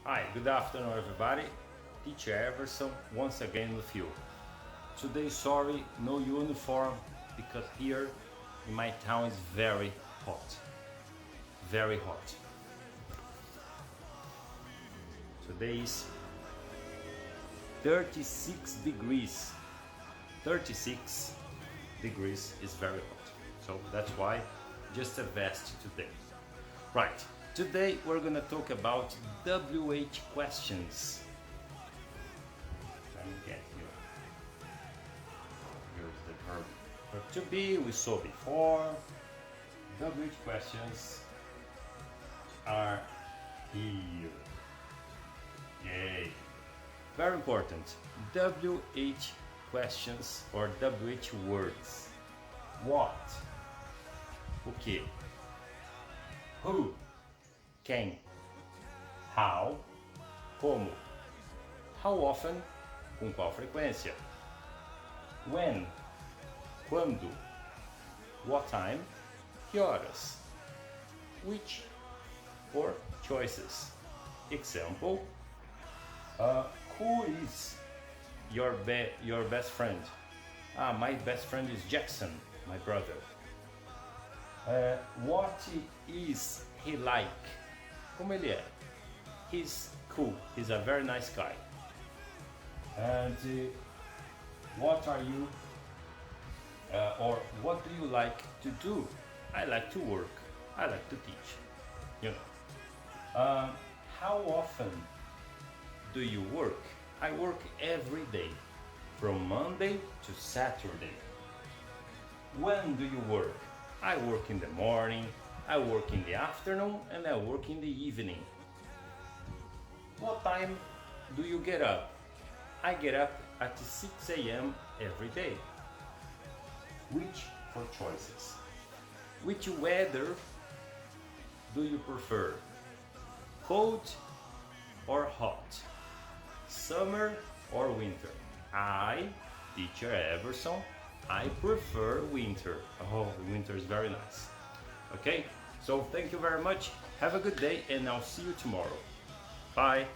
Hi, good afternoon everybody. Teacher Everson once again with you. Today, sorry, no uniform because here in my town is very hot. Very hot. Today is 36 degrees. 36 degrees is very hot. So that's why just a vest today. Right. Today we're gonna talk about WH questions. Let me get here. Here's the verb to be we saw before. WH questions are here. Yay! Very important. WH questions or WH words. What? O que? Who? Quem? How? Como? How often? Com qual frequência? When? Quando? What time? Que horas? Which? Or choices. Example, who is your best friend? My best friend is Jackson, my brother. What is he like? Como ele é? He's cool. He's a very nice guy. And what are you or what do you like to do? I like to work. I like to teach. You know. How often do you work? I work every day, from Monday to Saturday. When do you work? I work in the morning, I work in the afternoon, and I work in the evening. What time do you get up? I get up at 6 a.m. every day. Which for choices? Which weather do you prefer? Cold or hot? Summer or winter? I, teacher Everson, I prefer winter. Oh, winter is very nice. Okay, so thank you very much. Have a good day and I'll see you tomorrow. Bye.